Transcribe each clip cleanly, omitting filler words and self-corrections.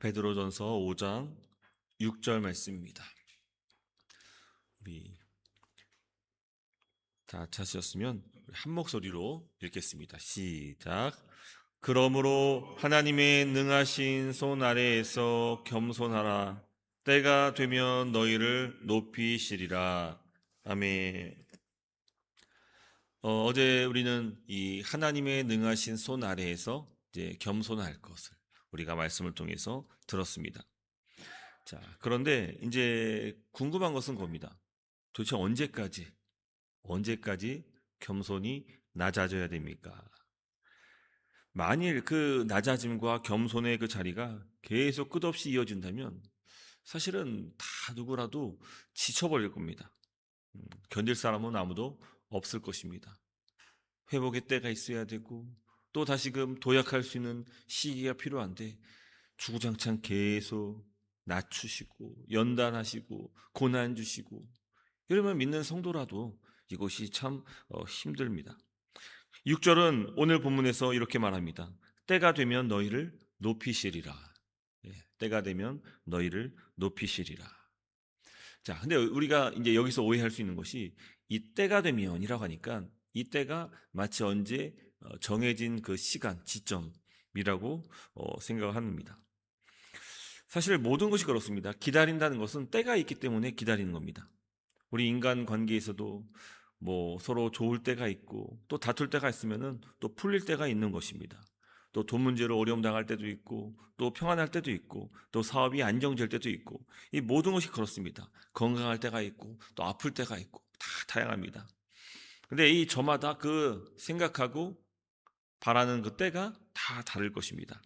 베드로전서 5장 6절 말씀입니다. 우리 다 찾으셨으면 한 목소리로 읽겠습니다. 시작. 그러므로 하나님의 능하신 손 아래에서 겸손하라. 때가 되면 너희를 높이시리라. 아멘. 어제 우리는 이 하나님의 능하신 손 아래에서 이제 겸손할 것을 우리가 말씀을 통해서 들었습니다. 자, 그런데 이제 궁금한 것은 겁니다. 도대체 언제까지 겸손이 낮아져야 됩니까? 만일 그 낮아짐과 겸손의 그 자리가 계속 끝없이 이어진다면 사실은 다 누구라도 지쳐버릴 겁니다. 견딜 사람은 아무도 없을 것입니다. 회복의 때가 있어야 되고 또 다시금 도약할 수 있는 시기가 필요한데 주구장창 계속 낮추시고 연단하시고 고난 주시고 이러면 믿는 성도라도 이것이 참 힘듭니다. 6절은 오늘 본문에서 이렇게 말합니다. 때가 되면 너희를 높이시리라. 때가 되면 너희를 높이시리라. 자, 근데 우리가 이제 여기서 오해할 수 있는 것이 이 때가 되면이라고 하니까 이 때가 마치 언제 정해진 그 시간, 지점이라고 생각을 합니다. 사실 모든 것이 그렇습니다. 기다린다는 것은 때가 있기 때문에 기다리는 겁니다. 우리 인간 관계에서도 뭐 서로 좋을 때가 있고 또 다툴 때가 있으면은 또 풀릴 때가 있는 것입니다. 또 돈 문제로 어려움 당할 때도 있고 또 평안할 때도 있고 또 사업이 안정될 때도 있고 이 모든 것이 그렇습니다. 건강할 때가 있고 또 아플 때가 있고 다 다양합니다. 근데 이 저마다 그 생각하고 바라는 그 때가 다 다를 것입니다.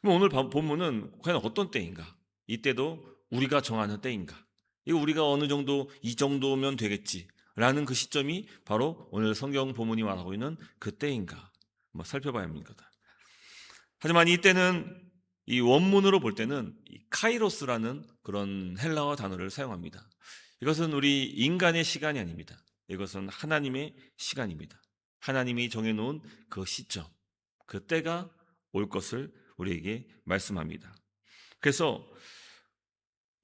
그럼 오늘 본문은 과연 어떤 때인가? 이때도 우리가 정하는 때인가? 이거 우리가 어느 정도 이 정도면 되겠지라는 그 시점이 바로 오늘 성경 본문이 말하고 있는 그 때인가? 한번 살펴봐야 합니다. 하지만 이 때는 이 원문으로 볼 때는 이 카이로스라는 그런 헬라어 단어를 사용합니다. 이것은 우리 인간의 시간이 아닙니다. 이것은 하나님의 시간입니다. 하나님이 정해놓은 그 시점, 그 때가 올 것을 우리에게 말씀합니다. 그래서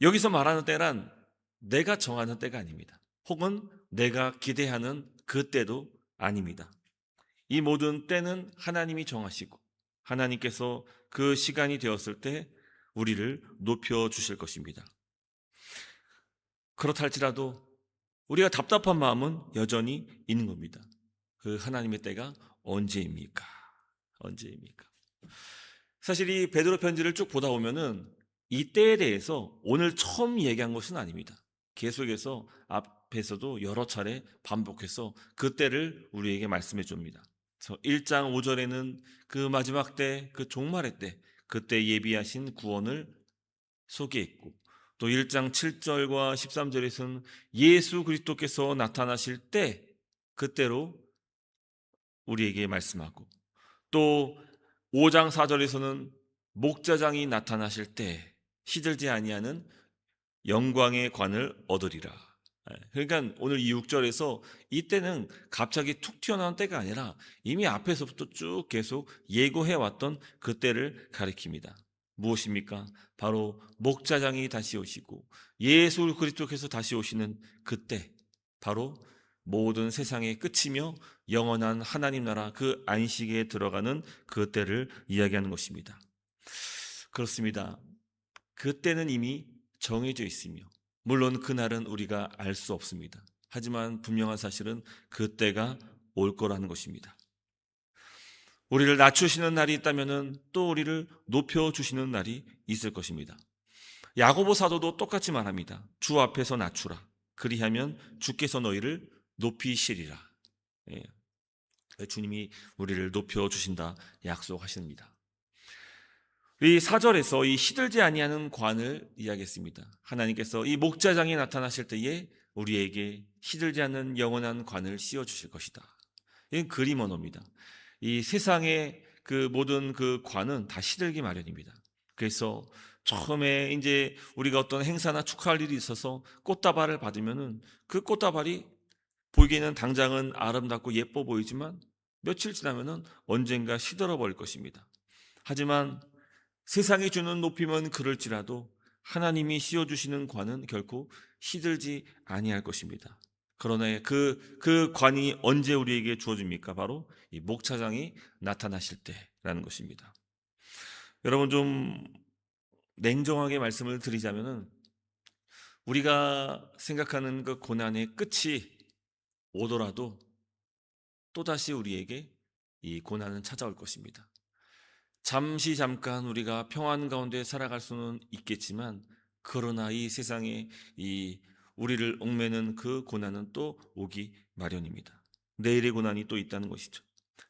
여기서 말하는 때란 내가 정하는 때가 아닙니다. 혹은 내가 기대하는 그 때도 아닙니다. 이 모든 때는 하나님이 정하시고 하나님께서 그 시간이 되었을 때 우리를 높여 주실 것입니다. 그렇다 할지라도 우리가 답답한 마음은 여전히 있는 겁니다. 그 하나님의 때가 언제입니까? 사실 이 베드로 편지를 쭉 보다 보면은 이 때에 대해서 오늘 처음 얘기한 것은 아닙니다. 계속해서 앞에서도 여러 차례 반복해서 그 때를 우리에게 말씀해 줍니다. 그래서 1장 5절에는 그 마지막 때, 그 종말의 때, 그때 예비하신 구원을 소개했고 또 1장 7절과 13절에서는 예수 그리스도께서 나타나실 때, 그때로 우리에게 말씀하고 또 5장 4절에서는 목자장이 나타나실 때 시들지 아니하는 영광의 관을 얻으리라. 그러니까 오늘 이 6절에서 이때는 갑자기 툭 튀어나온 때가 아니라 이미 앞에서부터 쭉 계속 예고해왔던 그 때를 가리킵니다. 무엇입니까? 바로 목자장이 다시 오시고 예수 그리스도께서 다시 오시는 그때, 바로 모든 세상의 끝이며 영원한 하나님 나라 그 안식에 들어가는 그 때를 이야기하는 것입니다. 그렇습니다. 그 때는 이미 정해져 있으며 물론 그날은 우리가 알 수 없습니다. 하지만 분명한 사실은 그 때가 올 거라는 것입니다. 우리를 낮추시는 날이 있다면 또 우리를 높여주시는 날이 있을 것입니다. 야고보 사도도 똑같이 말합니다. 주 앞에서 낮추라. 그리하면 주께서 너희를 높이시리라. 주님이 우리를 높여주신다 약속하십니다. 이 4절에서 이 시들지 아니하는 관을 이야기했습니다. 하나님께서 이 목자장이 나타나실 때에 우리에게 시들지 않는 영원한 관을 씌워주실 것이다. 이건 그림 언어입니다. 이 세상의 그 모든 그 관은 다 시들기 마련입니다. 그래서 처음에 이제 우리가 어떤 행사나 축하할 일이 있어서 꽃다발을 받으면은 그 꽃다발이 보기에는 당장은 아름답고 예뻐 보이지만 며칠 지나면은 언젠가 시들어 버릴 것입니다. 하지만 세상이 주는 높임은 그럴지라도 하나님이 씌워주시는 관은 결코 시들지 아니할 것입니다. 그러나 그 관이 언제 우리에게 주어집니까? 바로 이 목차장이 나타나실 때라는 것입니다. 여러분, 좀 냉정하게 말씀을 드리자면은 우리가 생각하는 그 고난의 끝이 오더라도 또다시 우리에게 이 고난은 찾아올 것입니다. 잠깐 우리가 평안 가운데 살아갈 수는 있겠지만, 그러나 이 세상에 이 우리를 얽매는 그 고난은 또 오기 마련입니다. 내일의 고난이 또 있다는 것이죠.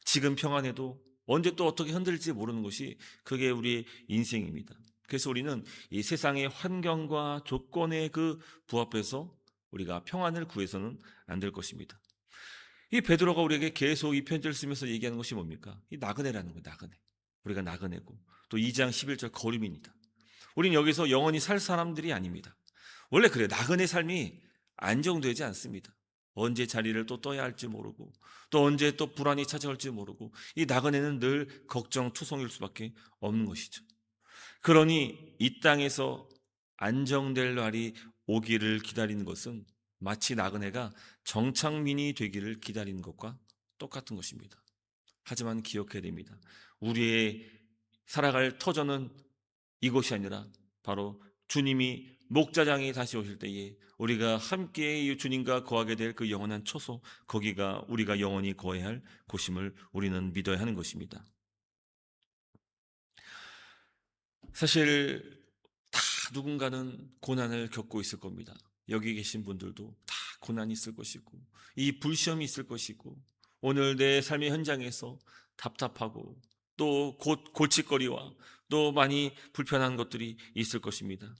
지금 평안해도 언제 또 어떻게 흔들릴지 모르는 것이 그게 우리의 인생입니다. 그래서 우리는 이 세상의 환경과 조건의 그 부합해서 우리가 평안을 구해서는 안 될 것입니다. 이 베드로가 우리에게 계속 이 편지를 쓰면서 얘기하는 것이 뭡니까? 이 나그네라는 거예요. 나그네. 우리가 나그네고, 또 2장 11절 거름입니다. 우린 여기서 영원히 살 사람들이 아닙니다. 원래 그래요. 나그네 삶이 안정되지 않습니다. 언제 자리를 또 떠야 할지 모르고, 또 언제 또 불안이 찾아올지 모르고, 이 나그네는 늘 걱정투성일 수밖에 없는 것이죠. 그러니 이 땅에서 안정될 날이 오기를 기다리는 것은 마치 나그네가 정착민이 되기를 기다리는 것과 똑같은 것입니다. 하지만 기억해야 됩니다. 우리의 살아갈 터전은 이곳이 아니라 바로 주님이 목자장이 다시 오실 때에 우리가 함께 이 주님과 거하게 될 그 영원한 초소, 거기가 우리가 영원히 거해야 할 곳임을 우리는 믿어야 하는 것입니다. 사실 다 누군가는 고난을 겪고 있을 겁니다. 여기 계신 분들도 다 고난이 있을 것이고, 이 불시험이 있을 것이고, 오늘 내 삶의 현장에서 답답하고 또 골칫거리와 또 많이 불편한 것들이 있을 것입니다.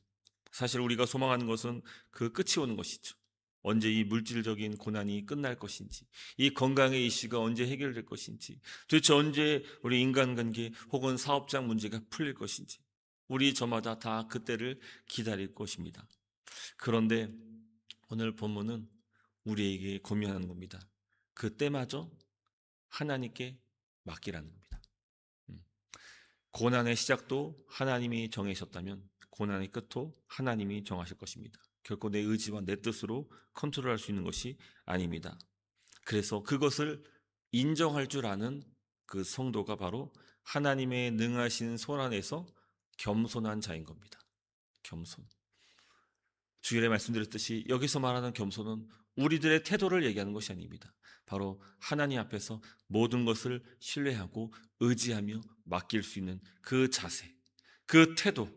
사실 우리가 소망하는 것은 그 끝이 오는 것이죠. 언제 이 물질적인 고난이 끝날 것인지, 이 건강의 이슈가 언제 해결될 것인지, 도대체 언제 우리 인간관계 혹은 사업장 문제가 풀릴 것인지, 우리 저마다 다 그때를 기다릴 것입니다. 그런데 오늘 본문은 우리에게 고민하는 겁니다. 그때마저 하나님께 맡기라는 겁니다. 고난의 시작도 하나님이 정하셨다면 고난의 끝도 하나님이 정하실 것입니다. 결코 내 의지와 내 뜻으로 컨트롤할 수 있는 것이 아닙니다. 그래서 그것을 인정할 줄 아는 그 성도가 바로 하나님의 능하신 손 안에서 겸손한 자인 겁니다. 겸손. 주일에 말씀드렸듯이 여기서 말하는 겸손은 우리들의 태도를 얘기하는 것이 아닙니다. 바로 하나님 앞에서 모든 것을 신뢰하고 의지하며 맡길 수 있는 그 자세, 그 태도,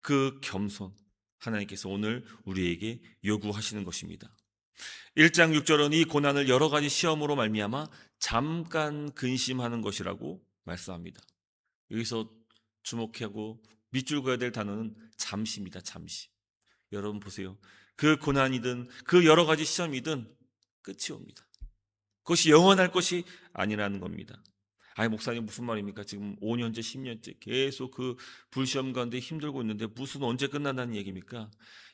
그 겸손, 하나님께서 오늘 우리에게 요구하시는 것입니다. 1장 6절은 이 고난을 여러 가지 시험으로 말미암아 잠깐 근심하는 것이라고 말씀합니다. 여기서 주목하고 밑줄 그어야 될 단어는 잠시입니다. 잠시. 여러분 보세요. 그 고난이든 그 여러 가지 시험이든 끝이 옵니다. 그것이 영원할 것이 아니라는 겁니다. 아니, 목사님 무슨 말입니까? 지금 5년째 10년째 계속 그 불시험 가운데 힘들고 있는데 무슨 언제 끝난다는 얘기입니까?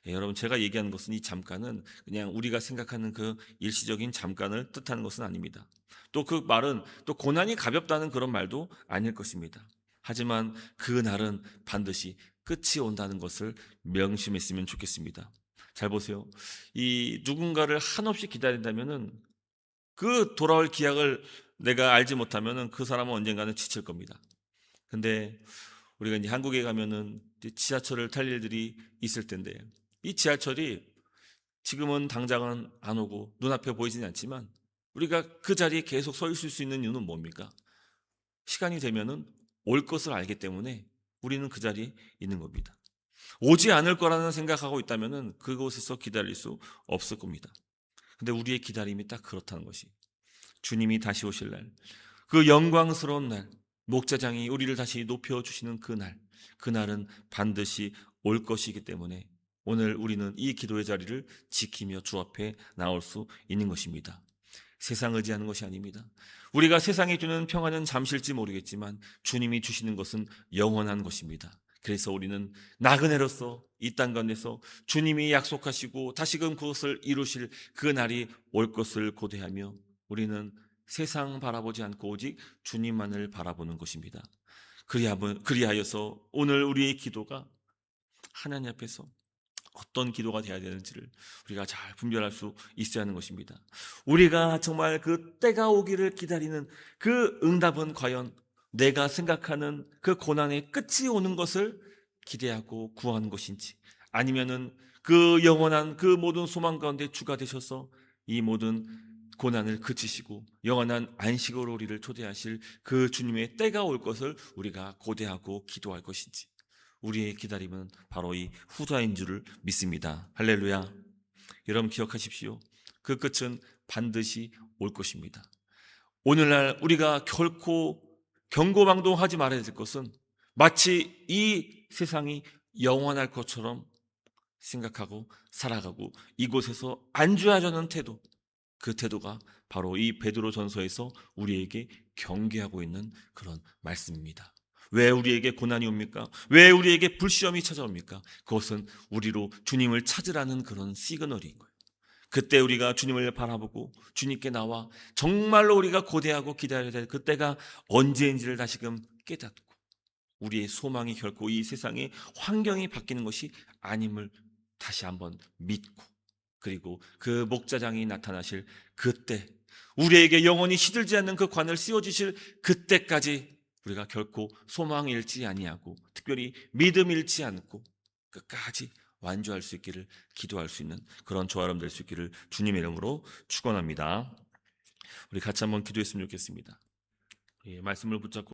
여러분, 제가 얘기하는 것은 이 잠깐은 그냥 우리가 생각하는 그 일시적인 잠깐을 뜻하는 것은 아닙니다. 또 그 말은 또 고난이 가볍다는 그런 말도 아닐 것입니다. 하지만 그 날은 반드시 끝이 온다는 것을 명심했으면 좋겠습니다. 잘 보세요. 이 누군가를 한없이 기다린다면은 그 돌아올 기약을 내가 알지 못하면은 그 사람은 언젠가는 지칠 겁니다. 근데 우리가 이제 한국에 가면은 지하철을 탈 일들이 있을 텐데, 이 지하철이 지금은 당장은 안 오고 눈앞에 보이지는 않지만 우리가 그 자리에 계속 서 있을 수 있는 이유는 뭡니까? 시간이 되면은 올 것을 알기 때문에 우리는 그 자리에 있는 겁니다. 오지 않을 거라는 생각하고 있다면은 그곳에서 기다릴 수 없을 겁니다. 근데 우리의 기다림이 딱 그렇다는 것이, 주님이 다시 오실 날, 그 영광스러운 날, 목자장이 우리를 다시 높여주시는 그날은 반드시 올 것이기 때문에 오늘 우리는 이 기도의 자리를 지키며 주 앞에 나올 수 있는 것입니다. 세상 의지하는 것이 아닙니다. 우리가 세상이 주는 평안은 잠실지 모르겠지만 주님이 주시는 것은 영원한 것입니다. 그래서 우리는 나그네로서 이 땅 가운데서 주님이 약속하시고 다시금 그것을 이루실 그 날이 올 것을 고대하며 우리는 세상 바라보지 않고 오직 주님만을 바라보는 것입니다. 그리하여서 오늘 우리의 기도가 하나님 앞에서 어떤 기도가 되어야 되는지를 우리가 잘 분별할 수 있어야 하는 것입니다. 우리가 정말 그 때가 오기를 기다리는 그 응답은 과연 내가 생각하는 그 고난의 끝이 오는 것을 기대하고 구하는 것인지, 아니면은 그 영원한 그 모든 소망 가운데 주가 되셔서 이 모든 고난을 그치시고 영원한 안식으로 우리를 초대하실 그 주님의 때가 올 것을 우리가 고대하고 기도할 것인지, 우리의 기다림은 바로 이 후자인 줄을 믿습니다. 할렐루야. 여러분 기억하십시오. 그 끝은 반드시 올 것입니다. 오늘날 우리가 결코 경고망동하지 말아야 될 것은 마치 이 세상이 영원할 것처럼 생각하고 살아가고 이곳에서 안주하려는 태도, 그 태도가 바로 이 베드로전서에서 우리에게 경계하고 있는 그런 말씀입니다. 왜 우리에게 고난이 옵니까? 왜 우리에게 불시험이 찾아옵니까? 그것은 우리로 주님을 찾으라는 그런 시그널인 거예요. 그때 우리가 주님을 바라보고 주님께 나와 정말로 우리가 고대하고 기다려야 될 그때가 언제인지를 다시금 깨닫고, 우리의 소망이 결코 이 세상의 환경이 바뀌는 것이 아님을 다시 한번 믿고, 그리고 그 목자장이 나타나실 그때, 우리에게 영원히 시들지 않는 그 관을 씌워주실 그때까지 우리가 결코 소망 잃지 아니하고 특별히 믿음 잃지 않고 끝까지 완주할 수 있기를 기도할 수 있는 그런 조아름 될 수 있기를 주님의 이름으로 축원합니다. 우리 같이 한번 기도했으면 좋겠습니다. 말씀을 붙잡고